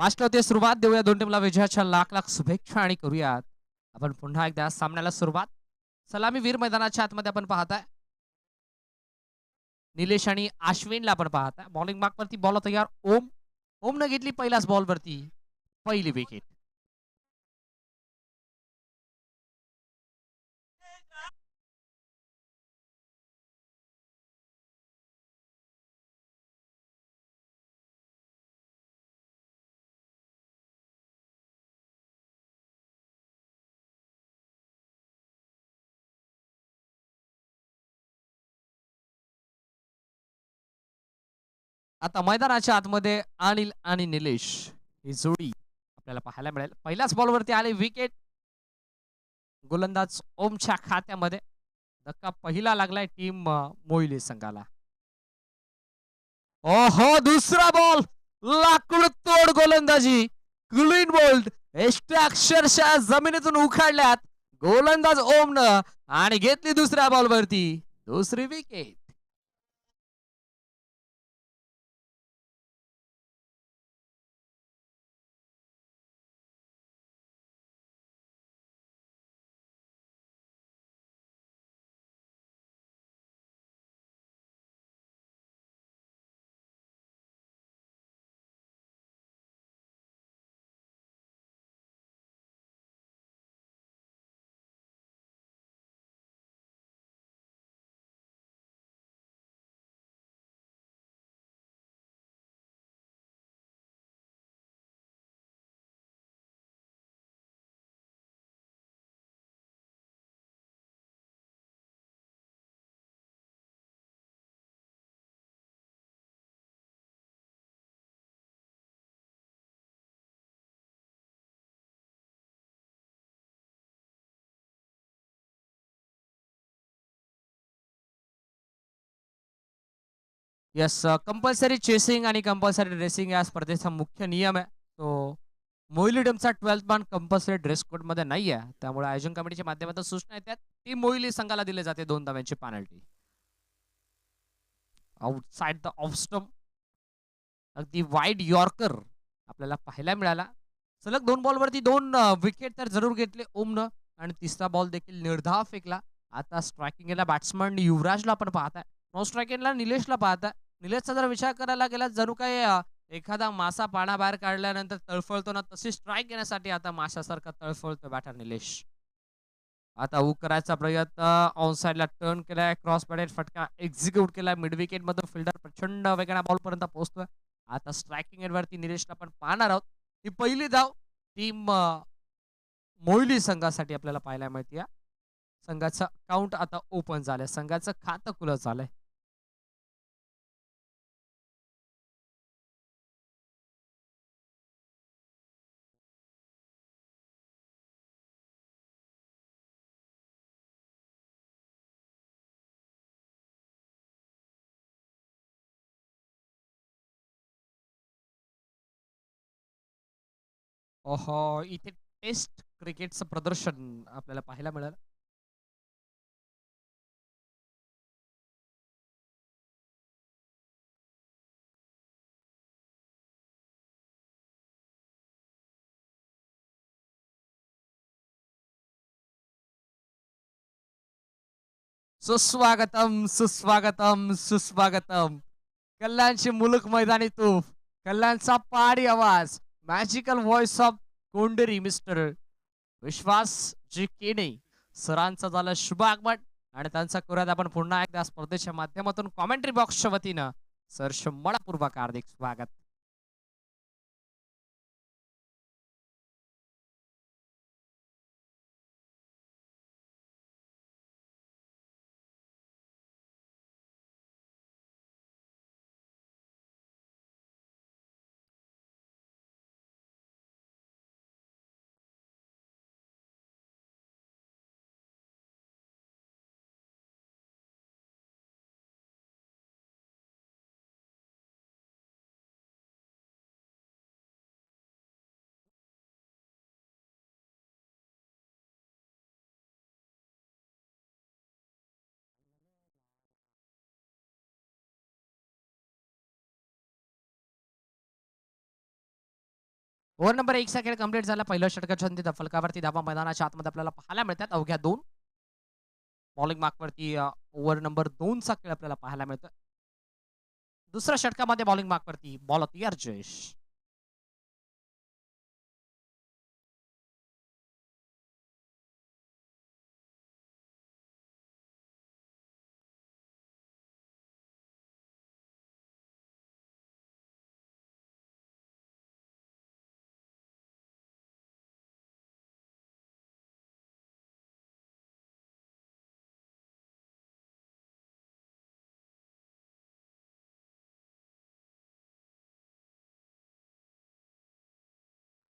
Master होते सुरुवात देऊया दोन टीमला विजयाच्या लाख लाख शुभेच्छा आणि करूयात आपण पुन्हा एकदा सामन्याला सुरुवात. सलामी वीर मैदानाच्या आतमध्ये आपण पाहताय निलेश आणि अश्विनला आपण पाहताय. बॉलिंग मार्क वरती बॉल तयार. ओम न घेतली पहिल्याच बॉल वरती पहिली विकेट. आता मैदानाच्या आतमध्ये अनिल आणि निलेश ही जोडी आपल्याला पाहायला मिळेल. पहिल्याच बॉलवरती आले विकेट. गोलंदाज ओमच्या खात्यामध्ये धक्का पहिला लागलाय टीम मोहिली संघाला. ओहो दुसरा बॉल लाकूड तोड गोलंदाजी. क्लीन बोल्ड एसट्या अक्षरशः जमिनीतून उखाडल्यात गोलंदाज ओमनं आणि घेतली दुसऱ्या बॉलवरती दुसरी विकेट. येस कंपल्सरी चेसिंग आणि कंपल्सरी ड्रेसिंग या स्पर्धेचा मुख्य नियम आहे. तो मोहिली टीमचा 12th मान कंपल्सरी ड्रेस कोड मध्ये नाही आहे. त्यामुळे आयोजन कमिटीच्या माध्यमातून सूचना येतात ती मोहिली संघाला दिली जाते 2 धावांची penalty. Outside the off stump अगदी वाईड यॉर्कर आपल्याला पाहायला मिळाला. सलग 2 बॉलवरती 2 विकेट तर जरूर घेतले ओमनं आणि तिसरा बॉल देखील निर्धाव फेकला. आता स्ट्रायकिंगला बॅट्समन युवराजला आपण पाहताय. नो स्ट्रायकिंगला निलेशला पाहताय. निलेशचा जर विचार करायला गेला जणू काही एखादा मासा पाण्याबाहेर काढल्यानंतर तळफळतो ना तशी स्ट्राईक घेण्यासाठी आता माशासारखा तळफळतो बॅटर निलेश. आता हुक करायचा प्रयत्न ऑन साइडला टर्न केलाय. क्रॉस पॅडेड फटका एक्झिक्यूट केलाय. मिड विकेट मधून फिल्डर प्रचंड वेगाने बॉल पर्यंत पोहोचतोय. आता स्ट्रायकिंग एंडवरती निलेशला आपण पाहणार आहोत. ही पहिली धाव टीम मोहिली संघासाठी आपल्याला पाहायला मिळते. संघाचं अकाउंट आता ओपन झालंय. संघाचं खातं खुलं झालंय. ओहो इथे टेस्ट क्रिकेटचं प्रदर्शन आपल्याला पाहायला मिळालं. सुस्वागतम सुस्वागतम सुस्वागतम. कल्याणची मुलुक मैदानी तूफ. कल्याणचा पहाडी आवाज. मॅजिकल व्हॉइस ऑफ कोंडेरी मिस्टर विश्वास जी केने सरांचं झालं शुभ आगमन आणि त्यांचा करूयात आपण पुन्हा एकदा स्पर्धेच्या माध्यमातून कॉमेंट्री बॉक्सच्या वतीनं सर मनपूर्वक हार्दिक स्वागत. ओव्हर नंबर 1 चा खेळ कंप्लीट झाला. पहिलं षटकाच्या अंती फलकावरती धावा मैदानाच्या आतमध्ये आपल्याला पाहायला मिळतात. अवघ्या 2 बॉलिंग मार्कवरती ओव्हर नंबर 2 चा खेळ आपल्याला पाहायला मिळतोय. दुसऱ्या षटकामध्ये बॉलिंग मार्कवरती बॉल तयार जयेश.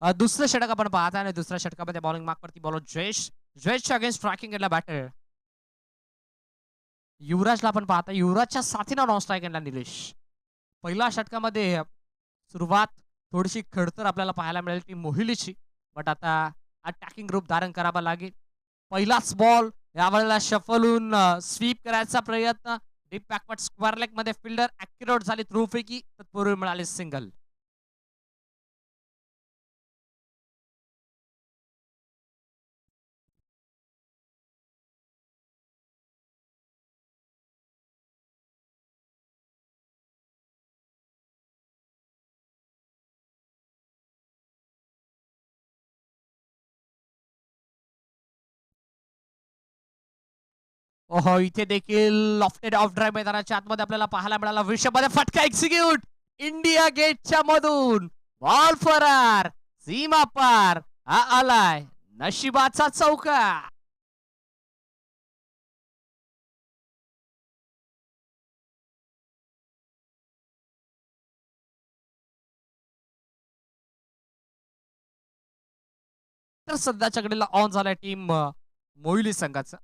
दुसरं षटक आपण पाहता आणि दुसऱ्या षटकामध्ये बॉलिंग मार्कवरती बॉलर जयेश. जयेशच्या अगेन्स्ट स्ट्रायकिंग केला बॅटर. युवराजला आपण पाहता. युवराजच्या साथीनं नॉन स्ट्राईक केला निलेश. पहिल्या षटकामध्ये सुरुवात थोडीशी खडतर आपल्याला पाहायला मिळेल ती मोहिलीची, बट आता अटॅकिंग ग्रुप धारण करावा लागेल. पहिलाच बॉल यावेळेला शफलून स्वीप करायचा प्रयत्न. डीप बॅकवर्ड स्क्वेअर लेग मध्ये फिल्डर ऍक्युरेट झाली थ्रू फेकी, तत्पूर्वी मिळाली सिंगल. ओहो, इथे देखील लॉफ्टेड ऑफ ड्राईव्ह मैदानाच्या आतमध्ये आपल्याला पाहायला मिळाला. विषयामध्ये फटका एक्झिक्यूट इंडिया गेटच्या मधून. बॉल फरार, सीमा पार, हा आलाय नशिबाचा चौका. तर सध्याच्या घडीला ऑन झालाय टीम मोहिली संघाचा.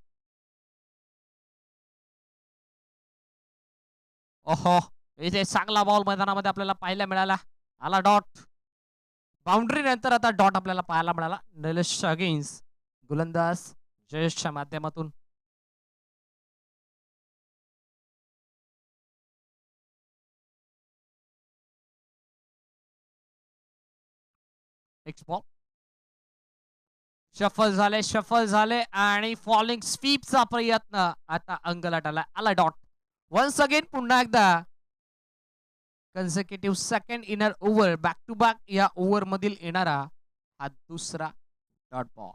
ओहो, इथे चांगला बॉल मैदानामध्ये आपल्याला पाहायला मिळाला. आला डॉट. बाउंड्री नंतर आता डॉट आपल्याला पाहायला मिळाला. निलेश अगेन्स्ट गोलंदाज जयेशच्या माध्यमातून. Next ball. शफल झाले आणि फॉलिंग स्वीपचा प्रयत्न आता अंगलट आला डॉट. वन्स अगेन पुन्हा एकदा consecutive second inner over back to back या ओव्हर मधील येणारा हा दुसरा dot ball.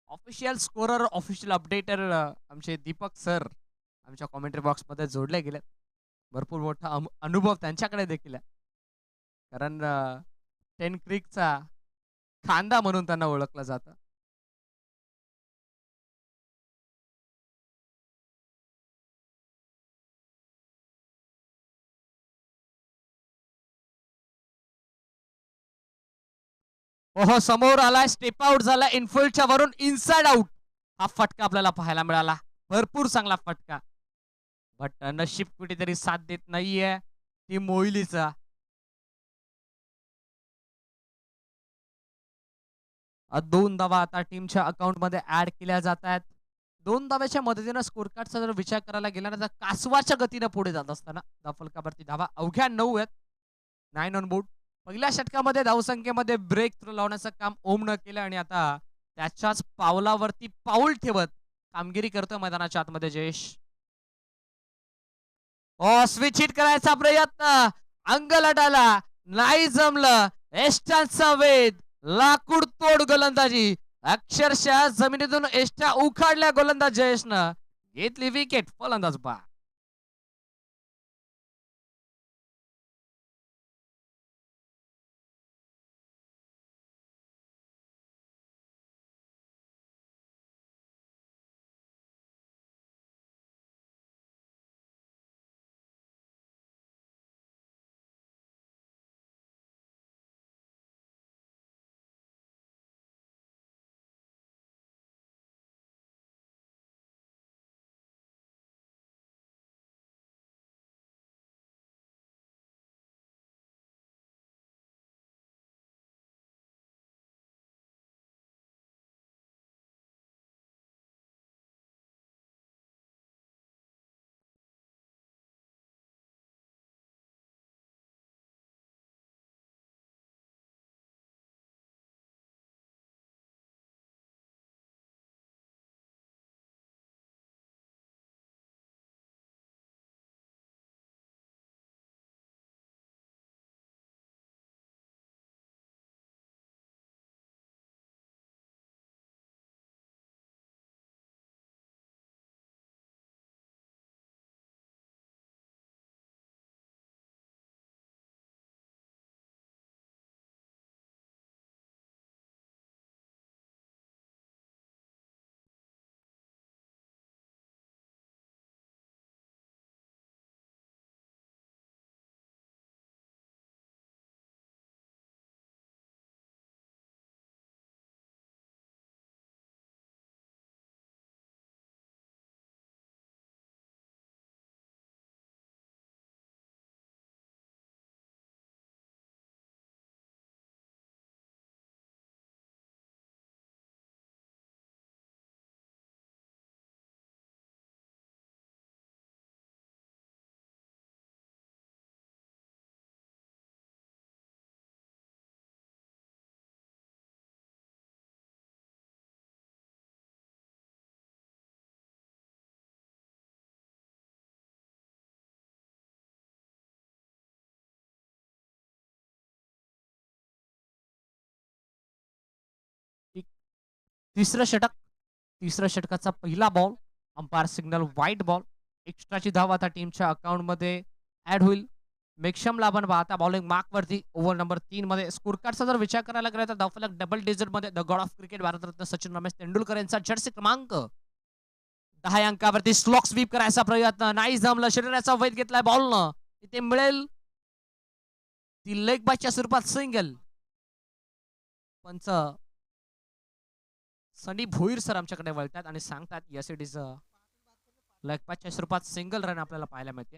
Official scorer official updater आमचे दीपक सर आमच्या कॉमेंट्री बॉक्स मध्ये जोडले गेले. भरपूर मोठा अनुभव त्यांच्याकडे देखील आहे, कारण टेन क्रिकचा खांदा म्हणून त्यांना ओळखलं जातं. ओहो, समोर आलाय, स्टेप आउट झाला इनफिल्डच्या वरून इनसाइड आउट. हा फटका आपल्याला पाहायला मिळाला. भरपूर चांगला फटका, बट नशीब कुठेतरी साथ देत नाहीये ती मोहिलीचा. दोन धावा आता टीमच्या अकाउंट मध्ये ऍड केल्या जात आहेत. दोन धाव्याच्या मदतीने स्कोर कार्डचा जर विचार करायला गेला ना, तर कासवाच्या गतीने पुढे जात असताना फलकावरती धावा अवघ्या 9 आहेत. 9 ऑन बोर्ड. पहिल्या षटकामध्ये धावसंख्येमध्ये ब्रेक थ्रू लावण्याचं काम ओमनं केलं आणि आता त्याच्याच पावलावरती पाऊल ठेवत कामगिरी करतोय मैदानाच्या आतमध्ये जयेश. स्विच हिट करायचा प्रयत्न अंगलटाला नाही जमलं. एस्टांचा वेध, लाकूड तोड गोलंदाजी. अक्षरशः जमिनीतून एस्टा उखाडल्या गोलंदाज जयेशनं. घेतली विकेट फलंदाज बा. तिसरं षटकाचा पहिला ball. Umpire signal white ball. एक्स्ट्राची धाव आता टीमच्या अकाउंट मध्ये ऍड होईल. मेक्षमला आपण पाहता बॉलिंग मार्क वरती ओव्हर नंबर 3 मध्ये. स्कोर कार्डचा जर विचार करायला गेला तर धावफलक डबल डिजिट मध्ये the God of cricket Bharat Ratna Sachin Ramesh Tendulkar यांचा जर्सी क्रमांक 10 अंकावरती स्लॉक स्वीप करायचा प्रयत्न नाही जमलं. शरीराचा वैध घेतलाय बॉलनं. इथे मिळेल ती लेग बायच्या स्वरूपात सिंगल. पंच सनी भोईर सर आमच्याकडे वळतात आणि सांगतात यस इट इज लेग बायच्या स्वरूपात सिंगल रन आपल्याला पाहायला मिळते.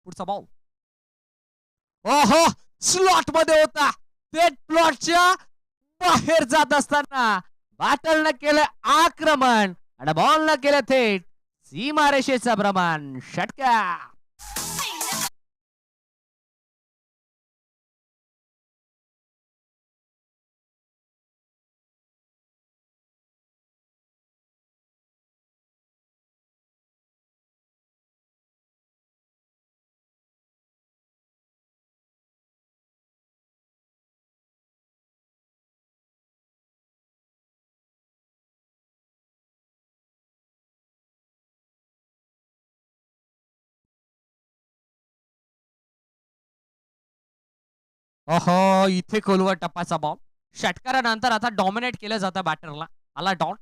पुढचा बॉल. ओहो, स्लॉट मध्ये होता. थेट प्लॉटच्या बाहेर जात असताना बॅटरनं केलं आक्रमण आणि बॉलनं केलं थेट सीमारेषेचं प्रमाण. षटका. ओहो, इथे खोलवर टप्पाचा बॉल. षटकारानंतर आता डॉमिनेट केलं जातं बॅटरला. आला डॉट.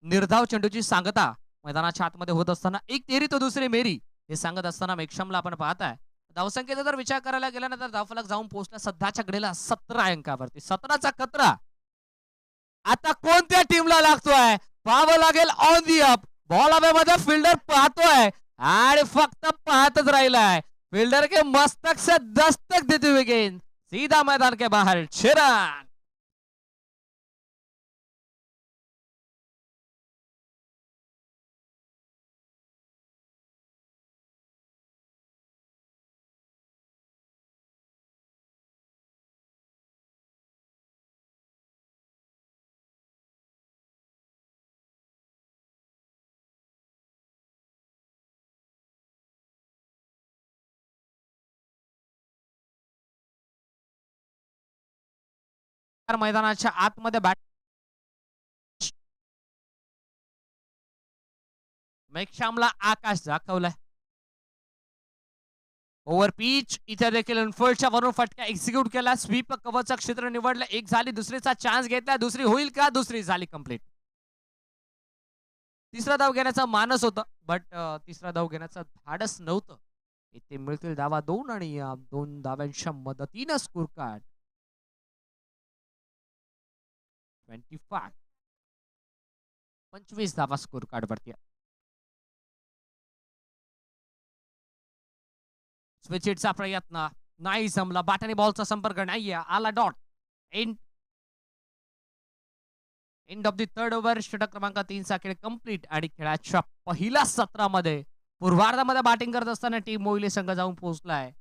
निर्धाव चेंडूची सांगता मैदानाच्या आतमध्ये होत असताना एक तेरी तो दुसरी मेरी हे सांगत असताना मेक्षमला आपण पाहताय. धावसंख्येचा जर विचार करायला गेला ना तर धावफलक जाऊन पोहोचला सध्याच्या घडीला 17 अंकावरती. 17चा खतरा आता कोणत्या टीमला लागतोय पाहावं लागेल. ऑन दी अप बॉल हवे मध्ये फिल्डर पाहतोय आणि फक्त पाहतच राहिलाय. फिल्डर के मस्तक से दस्तक देते हुए गेंद सीधा मैदान के बाहर. 6 रन. मैदानाच्या आतमध्ये बॅट. मेक्षामला आकाश दाखवलाय. ओव्हर पिच इथे देखील इनफोल्डच्या वरून फटका एक्झिक्यूट केला. स्वीप कव्हरचं क्षेत्र निवडलं. एक झाली. दुसरीचा चान्स घेतला. दुसरी होईल का? दुसरी झाली कंप्लीट. तिसरा धाव घेण्याचा मानस होता बट तिसरा धाव घेण्याचं धाडस नव्हतं. इथे मिळतील धावा 2 आणि या 2 धाव्यांच्या मदतीनं स्कोर कार्ड 25 धावा स्कोर कार्ड वरती. स्विच हिटचा प्रयत्न नाही जमला. बॅटने बॉलचा संपर्क नाहीये. आला dot. End of the third over. षटक क्रमांक 3 चा खेळ कंप्लीट आणि खेळाच्या पहिल्या सत्रामध्ये पूर्वार्धामध्ये बॅटिंग करत असताना टीम मोहिली संघ जाऊन पोहोचलाय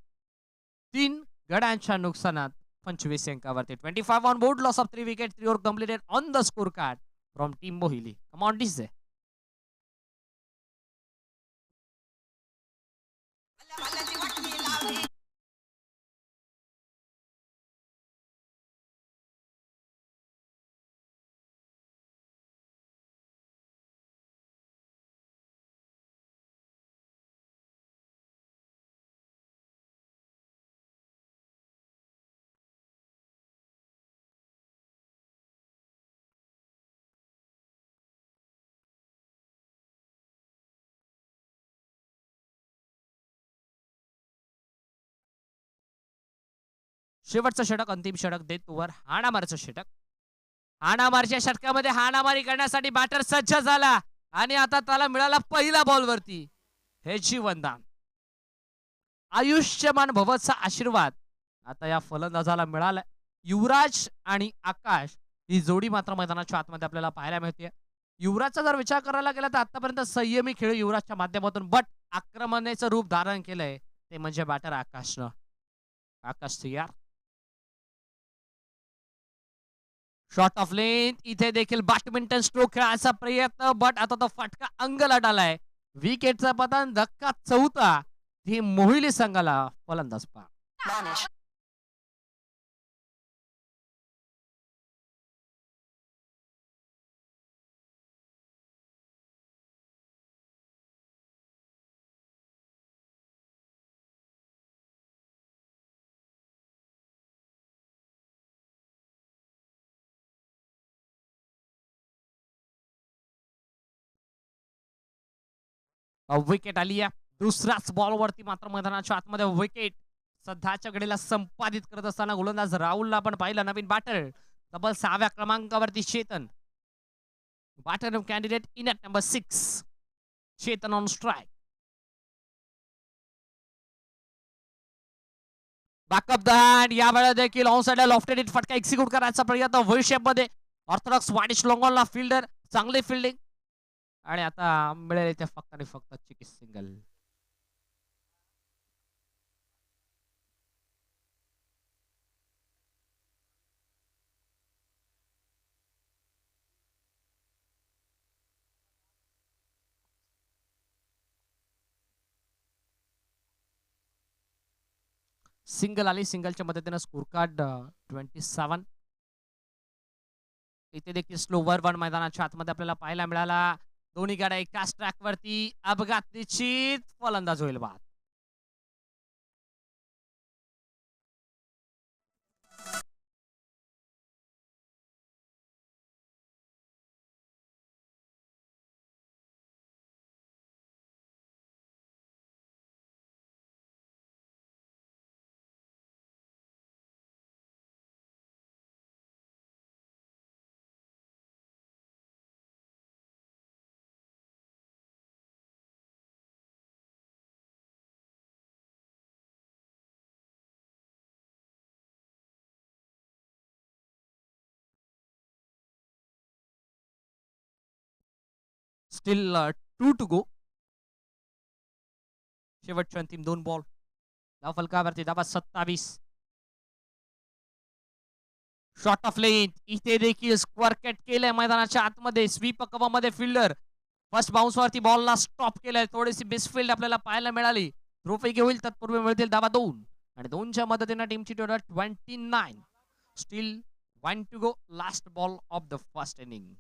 3 गड्यांच्या नुकसानात 25 अंकावरती. 25 on board. Loss of 3 wicket. 3 over completed on the score card from team Mohili. Come on DJ. शेवटचं षटक. अंतिम षटक देत वर हाणामारीचं षटक. हाणामारीच्या षटकामध्ये हाणामारी करण्यासाठी बॅटर सज्ज झाला आणि आता त्याला मिळाला पहिला बॉल वरती हे जीवनदान. आयुष्यमान भवचा आशीर्वाद आता या फलंदाजाला मिळाला. युवराज आणि आकाश ही जोडी मात्र मैदानाच्या आतमध्ये आपल्याला पाहायला मिळते. युवराजचा जर विचार करायला गेला तर आतापर्यंत संयमी खेळ युवराजच्या माध्यमातून बट आक्रमणाचं रूप धारण केलंय ते म्हणजे बॅटर आकाशनं. आकाश तयार. Shot of length. इथे देखील बॅडमिंटन स्ट्रोक खेळायचा प्रयत्न बट आता तो फटका अंगलट आलाय. विकेटचा पतन, धक्का चौथा. ही मोहिली संघाला फलंदाज पहा. विकेट आली आहे. दुसऱ्याच बॉलवरती मात्र मैदानाच्या आतमध्ये विकेट सध्याच्या घडीला संपादित करत असताना गोलंदाज राहुलला आपण पाहिलं. नवीन बॅटर तब्बल 6व्या क्रमांकावरती Chetan. Batter candidate in at number 6. Chetan on strike. Backup the hand. यावेळेला देखील ऑन साइडला लॉफ्टेड हिट फटका एक्झिक्यूट करायचा प्रयत्न व्ही मध्ये. ऑर्थोडॉक्स वाडिश लॉंगॉनला फिल्डर. चांगली फिल्डिंग. आणि आता मिळेल इथे फक्त आणि फक्त चिकी सिंगल. सिंगल आली. सिंगलच्या मदतीने स्कोर कार्ड 27. इथे देखील स्लोवर वन मैदानाच्या आतमध्ये आपल्याला पाहायला मिळाला. दोन्ही गाड्या एकाच ट्रॅकवरती. अपघात निश्चित. फलंदाज होईल बाद. Still 2 to go. शेवटच्या अंतिम 2 बॉल. धाव फलकावरती धावा 27. Shot off lane. इथे देखील स्क्वेअर कट केलंय मैदानाच्या आतमध्ये. स्वीप कवामध्ये फिल्डर फर्स्ट बाउन्स वरती बॉलला स्टॉप केलंय. थोडीशी मिसफिल्ड आपल्याला पाहायला मिळाली. ट्रॉफी होईल तत्पूर्वी मिळतील धावा 2. आणि 2च्या मदतीने टीमची total 29. Still 1 to go. Last ball of the first inning.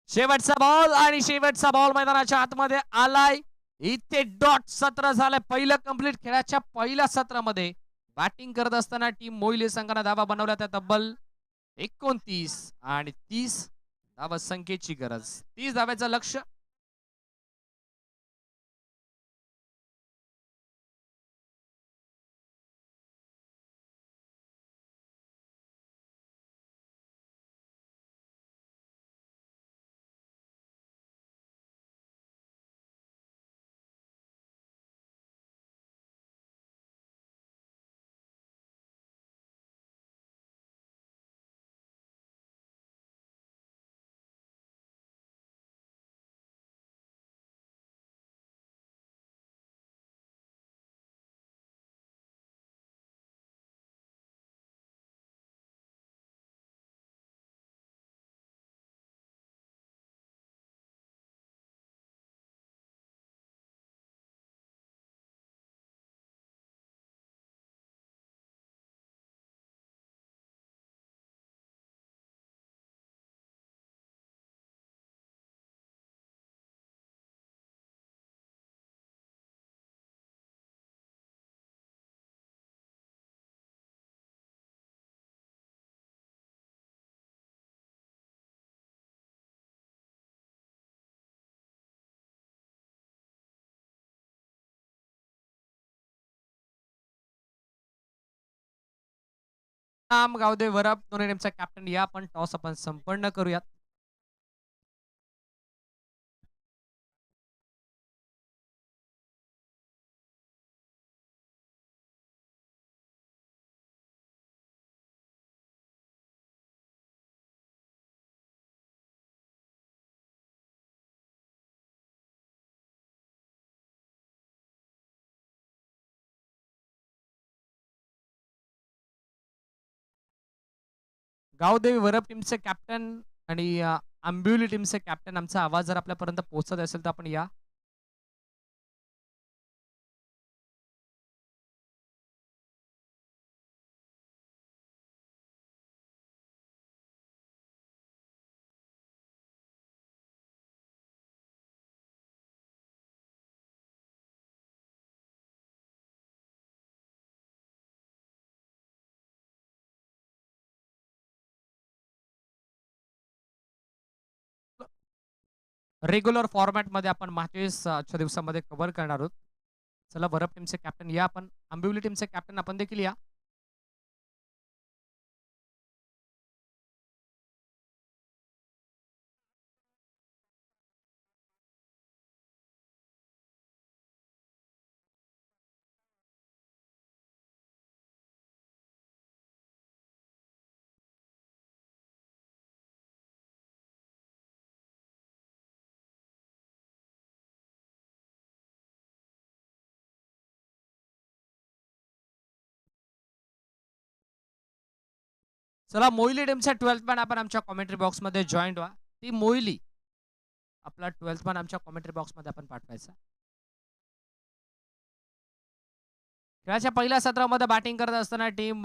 शेवटचा बॉल आणि शेवटचा बॉल मैदानाच्या आतमध्ये आलाय. इथे डॉट सत्र झालंय. पहिलं कंप्लीट खेळाच्या पहिल्या सत्रामध्ये बॅटिंग करत असताना टीम मोहिले संघाने धावा बनवल्या त्या तब्बल 29 आणि 30 धावा संख्येची गरज. 30 धाव्याचं लक्ष. गावदे वरप दोन्ही टीमचा कॅप्टन. या पण टॉस आपण संपन्न करूयात. गावदेवी वरप टीमचे कॅप्टन आणि आंबिवली टीमचे कॅप्टन आमचा आवाज जर आपल्यापर्यंत पोहोचत असेल तर आपण या. रेग्युलर फॉर्मॅटमध्ये आपण मॅचेस आजच्या दिवसामध्ये कव्हर करणार आहोत. चला वरप टीमचे कॅप्टन या आपण. आंबिवली टीमचे कॅप्टन आपण देखील या. चला मोहिली टीमचा 12th मॅन आपण आमच्या कॉमेंट्री बॉक्समध्ये जॉईंट व्हा. ती मोहिली आपला 12th मॅन आमच्या कॉमेंट्री बॉक्समध्ये आपण पाठवायचा. खेळाच्या पहिल्या सत्रामध्ये बॅटिंग करत असताना टीम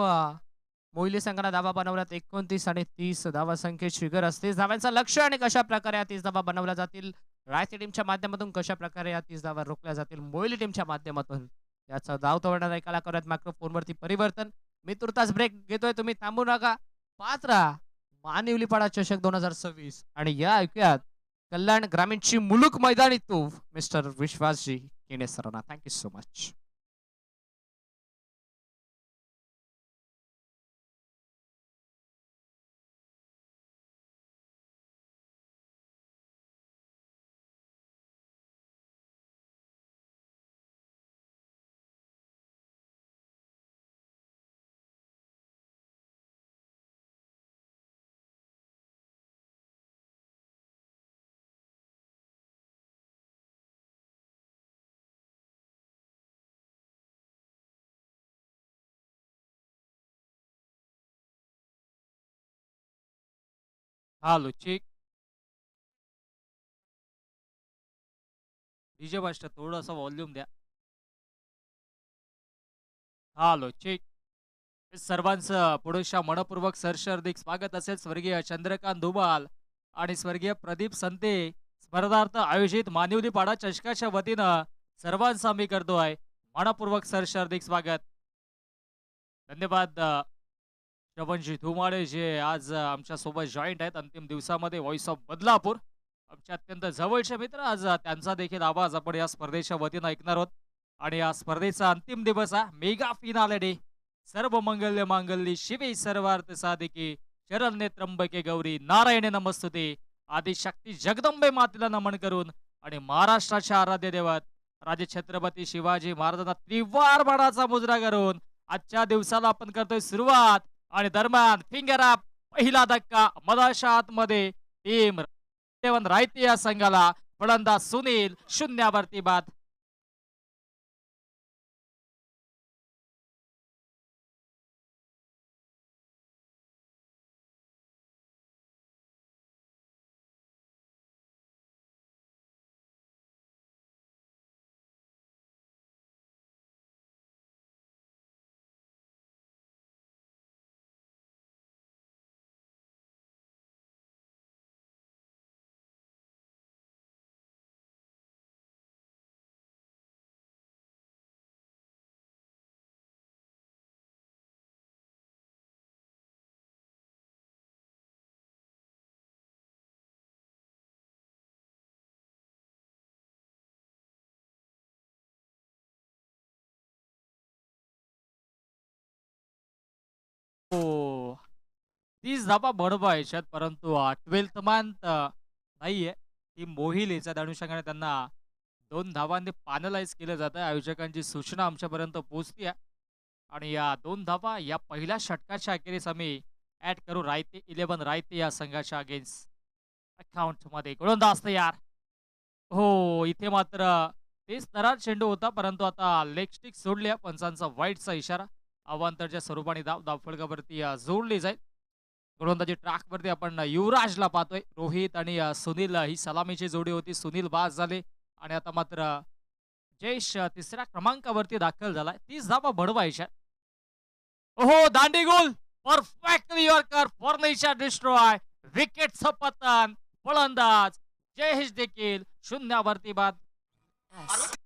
मोहिली संघाने धावा बनवल्यात 29 आणि 30 धावा संख्येची गरज. 30 धाव्यांचं लक्ष आणि कशा प्रकारे या 30 धावा बनवल्या जातील रायती टीमच्या माध्यमातून, कशा प्रकारे या 30 धावा रोखल्या जातील मोहिली टीमच्या माध्यमातून, याचा धाव तोडणार ऐकायला करूयात मायक्रोफोनवरती परिवर्तन. मी तुर्तास ब्रेक घेतोय, तुम्ही थांबू नका, पाच राहा. मानिवलीपाडा चषक 2026 आणि या ऐकूयात कल्याण ग्रामीणची मुलुक मैदानी तूफ मिस्टर विश्वासजी केणे सरांना. Thank you so much. Hello check. DJ master थोडासा व्हॉल्यूम द्या. Hello check. सर्वांचं पुढच्या मनपूर्वक सरशार्दिक स्वागत असेल स्वर्गीय चंद्रकांत धुमाल आणि स्वर्गीय प्रदीप संते स्पर्धार्थ आयोजित मानिवलीपाडा चषकाच्या वतीनं सर्वांचं मी करतोय मनपूर्वक सरशार्दिक स्वागत. धन्यवाद श्रवणजी धुमाळे जे आज आमच्या सोबत जॉईंट आहेत अंतिम दिवसामध्ये व्हॉइस ऑफ बदलापूर, आमचे अत्यंत जवळचे मित्र. आज त्यांचा देखील आवाज आपण या स्पर्धेच्या वतीनं ऐकणार आहोत. आणि या स्पर्धेचा अंतिम दिवस हा मेगा फिनाले डे. सर्व मंगल्य मांगल्य शिवे सर्वार्थ साधिके शरण्ये त्र्यंबके गौरी नारायणे नमस्तुते आदि शक्ती जगदंबे मातेला नमन करून आणि महाराष्ट्राच्या आराध्य देवत राजे छत्रपती शिवाजी महाराजांना त्रिवार बाणाचा मुजरा करून आजच्या दिवसाला आपण करतोय सुरुवात. आणि दरम्यान फिंगर अप, पहिला धक्का मधाच्या आतमध्ये टीम रायते या संघाला फलंदाज सुनील शून्यावरती बाद. हो, 30 धाबा बनवायच्यात परंतु 12th मंथ नाहीये. ती मोहिलेच्या अनुषंगाने त्यांना 2 धावांनी पॅनलाइज केलं जातं. आयोजकांची सूचना आमच्यापर्यंत पोहोचली आहे आणि या 2 धावा या पहिल्या षटकाच्या अखेरीस आम्ही ऍड करू रायते 11 रायते या संघाच्या अगेन्स्ट अकाउंटमध्ये. गोलंदाज तयार. हो, इथे मात्र तेच तरार चेंडू होता परंतु आता लेग स्टिक सोडल्या. पंचांचा वाईटचा इशारा. अवांतरच्या स्वरूपाने धाव धावफलकावरती जोडली जाईल. गोलंदाजी ट्रॅकवरती आपण युवराजला पाहतोय. रोहित आणि सुनील ही सलामीची जोडी होती. सुनील बाद झाले आणि आता मात्र जयेश तिसऱ्या क्रमांकावरती दाखल झालाय. 30 धावा बनवायच्या. ओहो! दांडी गोल. Perfectly yorker for nation destroy. विकेटचं पतन. फलंदाज जयेश देखील शून्यावरती बाद. Yes.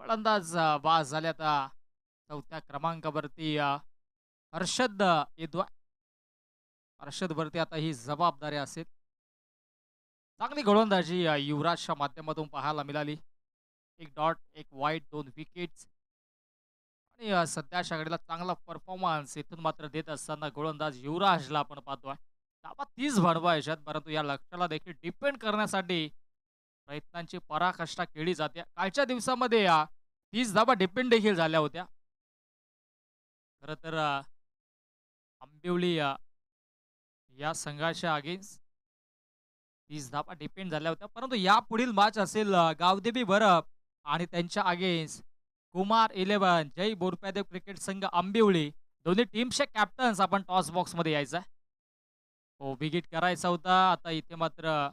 फलंदाज बाद झाले. आता चौथ्या क्रमांकावरती हर्षद येतो. हर्षदवरती आता ही जबाबदारी असेल. चांगली गोलंदाजी युवराजच्या माध्यमातून पाहायला मिळाली. एक डॉट, एक वाईट, 2 विकेट्स आणि सध्याच्या घडीला चांगला परफॉर्मन्स इथून मात्र देत असताना गोलंदाज युवराजला आपण पाहतोय. धावा 30 बनवायच्यात, परंतु या लक्ष्याला देखील डिपेंड करण्यासाठी प्रयत्नांची पराकाष्ठा केली जाते. कालच्या दिवसामध्ये 30 धावा डिपेंड देखील झाल्या होत्या. खरं तर आंबिवली या संघाच्या अगेन्स्ट 30 धावा डिपेंड झाल्या होत्या. परंतु यापुढील मॅच असेल गावदेवी बरफ आणि त्यांच्या अगेन्स्ट कुमार 11 जय बोरप्यादेव क्रिकेट संघ आंबिवली. दोन्ही टीमचे कॅप्टन्स आपण टॉस बॉक्समध्ये यायचा. हो, विकेट करायचा होता. आता इथे मात्र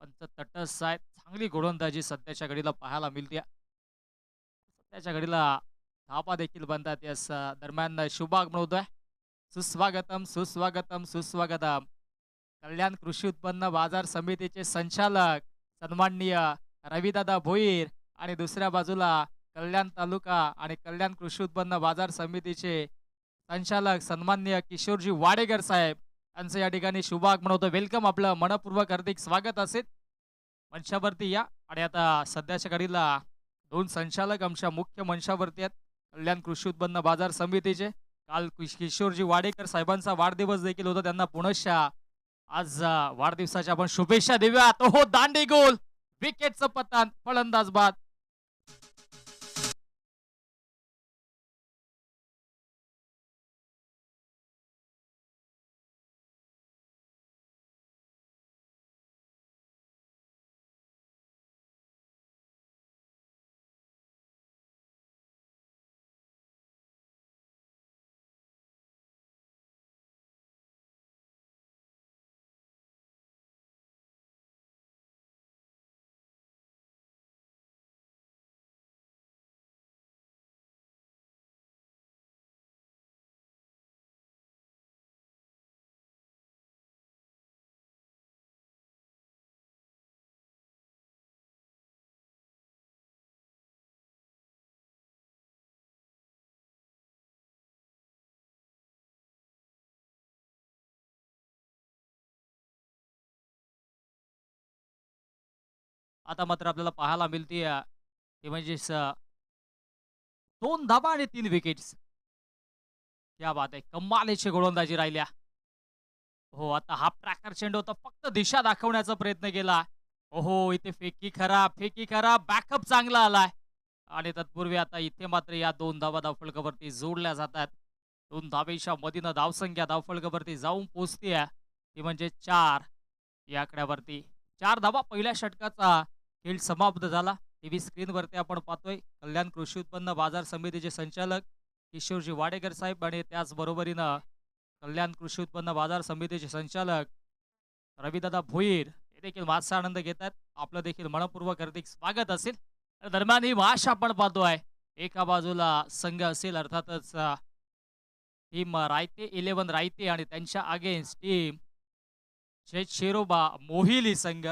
पंच तटस्थ आहेत. चांगली गोलंदाजी सध्याच्या घडीला पाहायला मिळते. सध्याच्या घडीला धावा देखील बनतात. यास दरम्यान शुभाग म्हणतोय सुस्वागतम सुस्वागतम सुस्वागतम. कल्याण कृषी उत्पन्न बाजार समितीचे संचालक सन्माननीय रविदादा भोईर आणि दुसऱ्या बाजूला कल्याण तालुका आणि कल्याण कृषी उत्पन्न बाजार समितीचे संचालक सन्माननीय किशोरजी वाडेकर साहेब यांचं या ठिकाणी शुभाग म्हणतो. वेलकम, आपलं मनपूर्वक हार्दिक स्वागत असेल. मंचावरती या. आणि आता सध्याच्या घडीला 2 संचालक आमच्या मुख्य मंचावरती आहेत. कल्याण कृषी उत्पन्न बाजार समितीचे काल किशोरजी वाडेकर साहेबांचा वाढदिवस देखील होता. त्यांना पुनश्च आज वाढदिवसाच्या आपण शुभेच्छा देऊयात. हो, दांडी गोल, विकेटचं पतन, फलंदाज बाद. आता मात्र आपल्याला पाहायला मिळते ते म्हणजे 2 धाबा आणि 3 विकेट्स. क्या बात आहे, कमालीची गोलंदाजी राहिल्या. हो, आता हा ट्रॅकर चेंडू होता, फक्त दिशा दाखवण्याचा प्रयत्न केला. ओहो, इथे फेकी खराब, फेकी खराब, बॅकअप चांगला आलाय. आणि तत्पूर्वी आता इथे मात्र या 2 धावा धावफलकावरती जोडल्या जातात. 2 धावेच्या मधीनं धावसंख्या धावफलकावरती जाऊन पोहोचते ती म्हणजे 4 या आकड्यावरती. 4 धावा पहिल्या षटकाचा खेळ समाप्त झाला. टीव्ही स्क्रीनवरती आपण पाहतोय कल्याण कृषी उत्पन्न बाजार समितीचे संचालक किशोरजी वाडेकर साहेब आणि त्याचबरोबरीनं कल्याण कृषी उत्पन्न बाजार समितीचे संचालक रविदादा भोईर हे देखील माझा आनंद घेतात. आपलं देखील मनपूर्वक हार्दिक स्वागत असेल. दरम्यान ही मॅच आपण पाहतोय. एका बाजूला संघ असेल अर्थातच टीम रायते 11 रायते आणि त्यांच्या अगेन्स्ट टीम शेरोबा मोहिली संघ.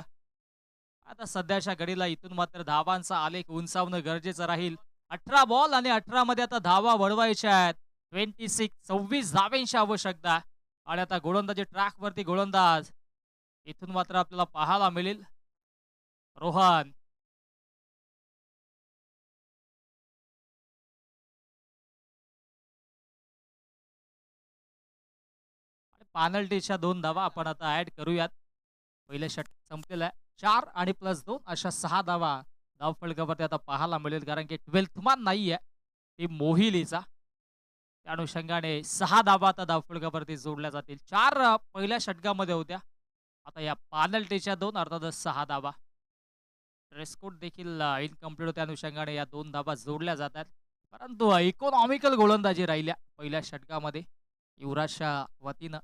आता सध्याच्या घडीला इथून मात्र धावांचा आलेख उंचावणं गरजेचं राहील. 18 बॉल आणि 18 मध्ये आता धावा वळवायच्या आहेत. 26 धाव्यांची आवश्यकता. आणि आता गोलंदाजी ट्रॅकवरती गोलंदाज इथून मात्र आपल्याला पाहायला मिळेल रोहन. पेनल्टीच्या 2 धावा आपण आता ऍड करूयात. पहिलं षटक संपलेलं आहे. 4 आणि +2 अशा 6 धावा धावफलकावरती आता पाहायला मिळेल, कारण की 12th मॅन नाहीये टीम मोहिलीचा. त्या अनुषंगाने 6 धावा आता धावफलकावरती जोडल्या जातील. 4 पहिल्या षटकामध्ये होत्या. आता या पेनल्टीच्या 2 अर्थातच 6 धावा. रेस्कोट देखील इनकम्प्लीट होत्या अनुषंगाने या 2 धावा जोडल्या जातात. परंतु इकॉनॉमिकल गोलंदाजी राहिल्या पहिल्या षटकामध्ये युवराजच्या वतीनं.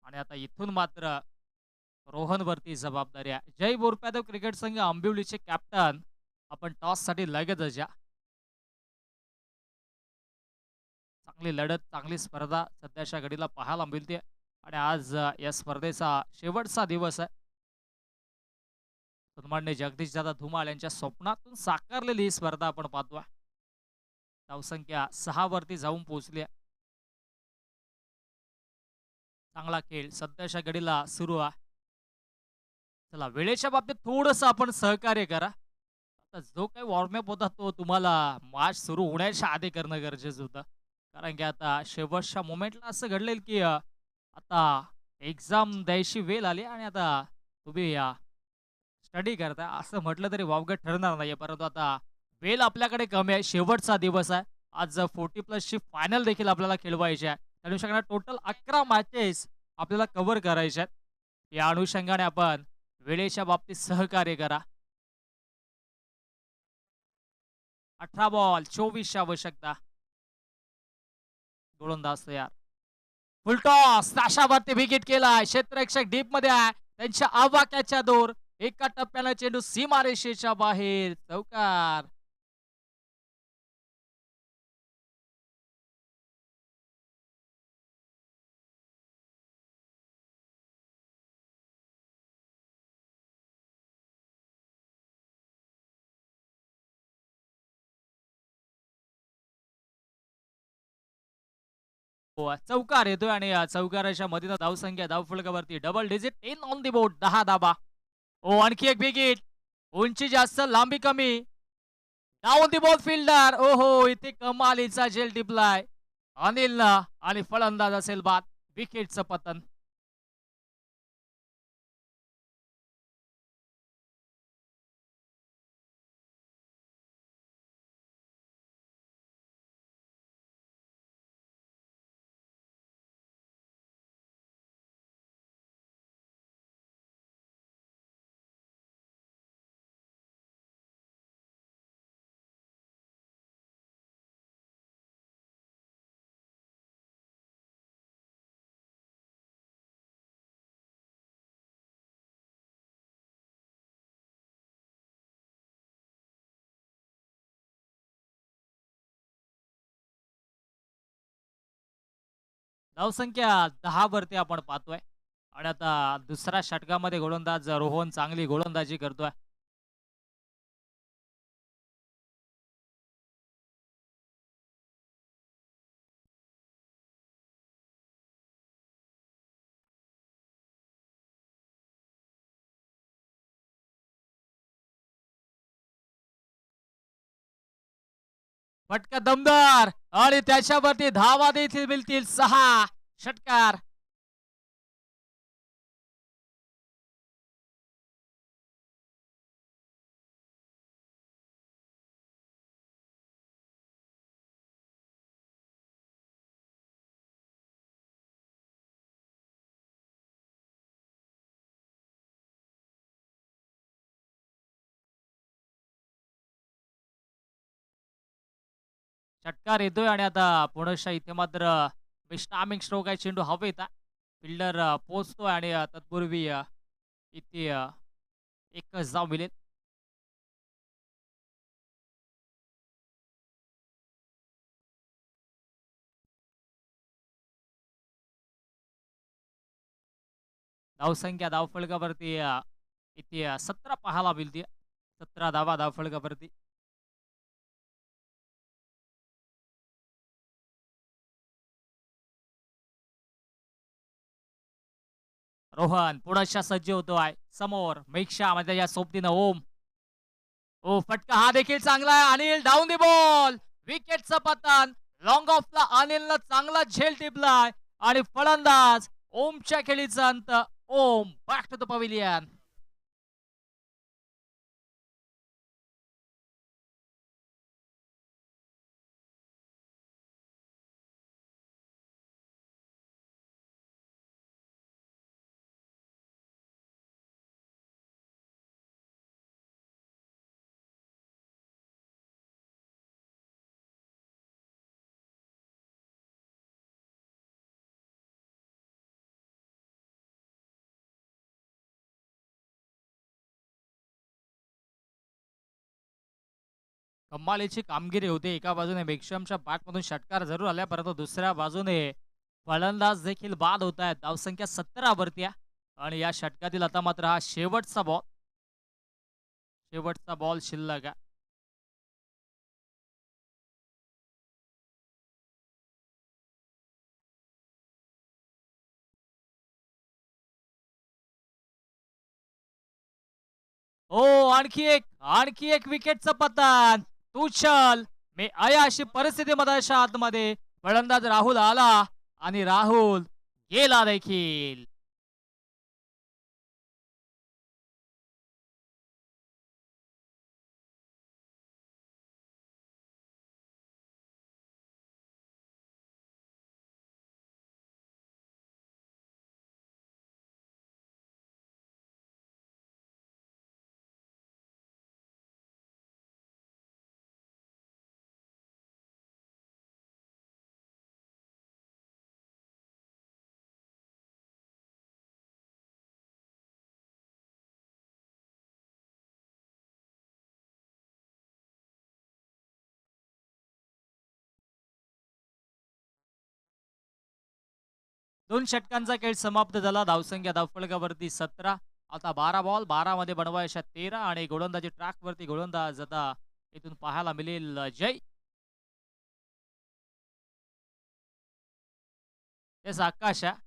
आणि आता इथून मात्र रोहनवरती जबाबदारी आहे. जय बोरप्यादेव क्रिकेट संघ आंबिवलीचे कॅप्टन आपण टॉससाठी लगेचच या. चांगली लढत, चांगली स्पर्धा सध्याच्या घडीला पाहायला मिळते आणि आज या स्पर्धेचा शेवटचा दिवस आहे. सन्माननीय जगदीशदादा धुमाळ यांच्या स्वप्नातून साकारलेली ही स्पर्धा आपण पाहतोय. धावसंख्या 6 वरती जाऊन पोहोचली आहे. चांगला खेळ सध्याच्या घडीला सुरू आहे. चला, वेळेच्या बाबतीत थोडंसं आपण सहकार्य करा. आता जो काही वॉर्मअप होता तो तुम्हाला मॅच सुरू होण्याच्या आधी करणं गरजेचं होतं, कारण की आता शेवटच्या मोमेंटला असं घडलेलं की आता एक्झाम द्यायची वेळ आली आणि आता तुम्ही स्टडी करताय असं म्हटलं तरी वावगं ठरणार नाहीये. परंतु आता वेळ आपल्याकडे कमी आहे. शेवटचा दिवस आहे. आज 40+ फायनल देखील आपल्याला खेळवायची आहे. त्या अनुषंगाने टोटल 11 मॅचेस आपल्याला कव्हर करायच्या आहेत. या अनुषंगाने आपण वेळेच्या बाबतीत सहकार्य करा. 18 बॉल 24 आवश्यकता. गोलंदाज तयार. फुलटॉस ताशावरती विकेट केलाय. क्षेत्ररक्षक डीप मध्ये आहे. त्यांच्या आवाक्याच्या दूर एका टप्प्याला चेंडू सीमारेषेच्या बाहेर. चौकार. चौकार येतोय आणि चौकाराच्या मधील धावसंख्या धावफलकावरती double digit 10 on the board. 10 धाबा. आणखी एक विकेट. उंची जास्त लांबी कमी. Down the ball fielder. ओहो, इथे कमालीचा झेल टिपलाय अनिलनं आणि फलंदाज असेल बाद. विकेटचं पतन. धावसंख्या 10 वरती आपण पाहतोय आणि आता दुसऱ्या षटकामध्ये गोलंदाज रोहन चांगली गोलंदाजी करतोय. फटका दमदार आणि त्याच्यावरती धावा देखील मिळतील 6. षटकार. षटकार येतोय आणि आता पुनश्च इथे मात्र विश्रामिक स्ट्रोक आहे. चेंडू हवेत आहे. फिल्डर पोहोचतोय आणि तत्पूर्वी इथे एकच धाव मिळेल. धावसंख्या धावफलकावरती इथे 17 पाहायला मिळते. 17 धावा धावफलकावरती. रोहन पुढच्या सज्ज होतोय. समोर मेक्षा मध्ये या सोबतीनं ओम. ओ, फटका हा देखील चांगला आहे. Anil down the ball. विकेटचं पतन. लॉंग ऑफला अनिलनं चांगला झेल टिपलाय आणि फलंदाज ओमच्या खेळीचा अंत. ओम बॅक टू द पवेलियन. कमालीची कामगिरी होती. एका बाजूने बेक्षमच्या बॅटमधून षटकार जरूर आल्या, परंतु दुसऱ्या बाजूने फलंदाज देखील बाद होत आहेत. धावसंख्या 17 वरती आहे आणि या षटकातील आता मात्र हा शेवटचा बॉल शिल्लक आहे. हो, आणखी एक विकेटचं पतन. तुचल मी अशी परिस्थितीमध्ये अशा आतमध्ये फलंदाज राहुल आला आणि राहुल गेला देखील. दोन षटकांचा खेळ समाप्त झाला. धावसंख्या धावफलकावरती 17. आता 12 बॉल 12 मध्ये बनवायच्या 13 आणि गोलंदाजी ट्रॅकवरती गोलंदाज आता इथून पाहायला मिळेल जय. तेच आकाश आहे.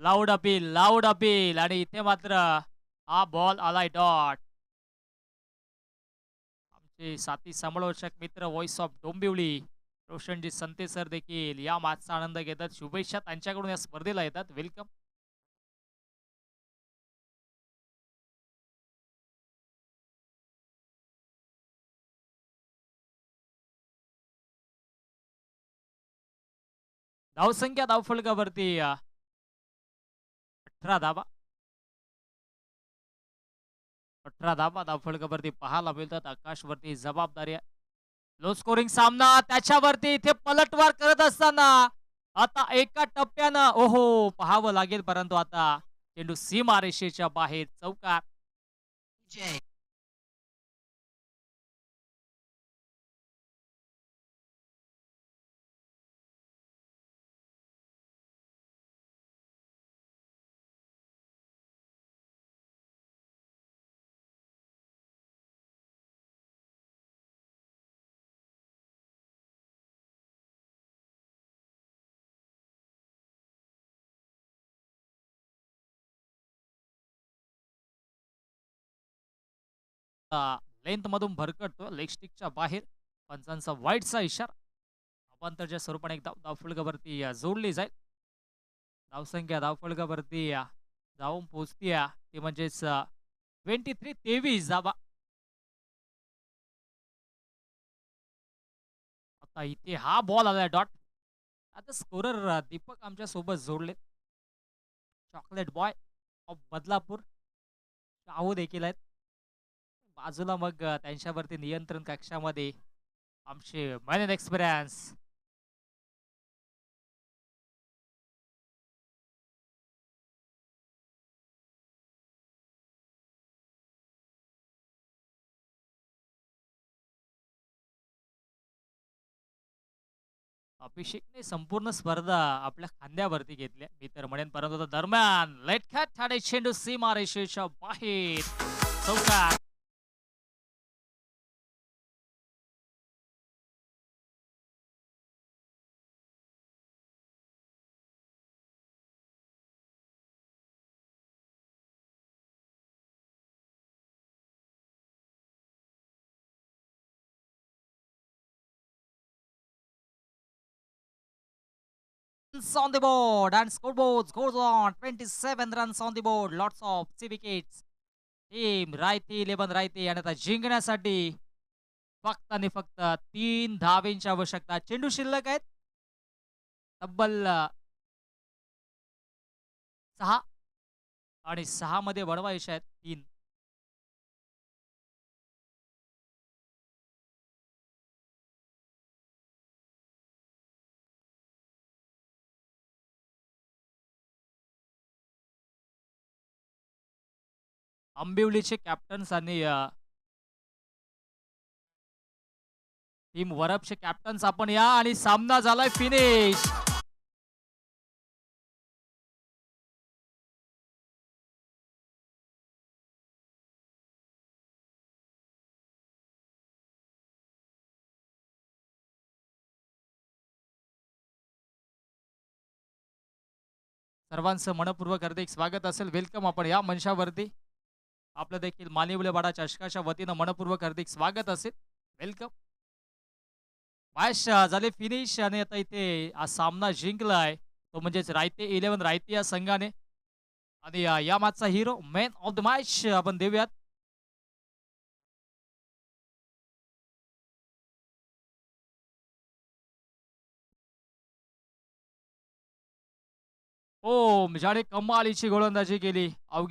लाऊड अपील आणि इथे मात्र हा बॉल आलाय डॉट. आमचे साथी समालोचक मित्र voice of Dombivli Roshanji Sante sir देखील या मॅचचा आनंद घेतात. शुभेच्छा त्यांच्याकडून या स्पर्धेला येतात. वेलकम. धावसंख्या धावफलकावरती 18 धावा. 18 धावा धावफलकावरती पाहायला मिळतात. आकाशवरती जबाबदारी आहे. लो स्कोरिंग सामना त्याच्यावरती इथे पलटवार करत असताना आता एका टप्प्यानं ओहो पाहावं लागेल, परंतु आता चेंडू सीमारेषेच्या बाहेर चौकार. लेंथ मधून भरकटतो लेग स्टिकच्या बाहेर. पंचांचा वाईटचा इशारा. अवांतरच्या स्वरूपाने एक धावफलकावरती जोडली जाईल. धावसंख्या धावफलकावरती जाऊन पोहोचती ती म्हणजेच 23 धावा. आता इथे हा बॉल आलाय डॉट. आता स्कोरर दीपक आमच्या सोबत जोडले. Chocolate boy of Badlapur Shahu देखील आहेत बाजूला. मग त्यांच्यावरती नियंत्रण कक्षामध्ये आमचे मॅन एक्सपिरियन्स अभिषेकने संपूर्ण स्पर्धा आपल्या खांद्यावरती घेतल्या मी तर म्हणेन, परंतु आता दरम्यान लटक्यात ठाणे चेंडू सीमारेषेच्या बाहेर चौकार. Runs on the board and scoreboard goes on. 27 runs on the board. Lots of 3 wickets. Team रायते 11 रायते आणि आता जिंकण्यासाठी फक्त आणि फक्त 3 धावेंची आवश्यकता. चेंडू शिल्लक आहेत तब्बल 6 आणि 6 मध्ये बनवायचे आहेत 3. आंबिवलीचे कॅप्टन्स आणि टीम वरपचे कॅप्टन्स आपण या आणि सामना झालाय फिनिश. सर्वांचं मनपूर्वक हार्दिक स्वागत असेल. वेलकम आपण या मंचावरती. आपलं देखील मानिवलेवाडा चषकाच्या वतीनं मनपूर्वक हार्दिक स्वागत असेल. वेलकम. मॅच झाले फिनिश आणि आता इथे हा सामना जिंकलाय तो म्हणजेच रायते 11 रायते या संघाने. आणि या मॅचचा hero man of the match आपण देऊयात. ओम ज्याने कमालीची गोलंदाजी केली. अवघी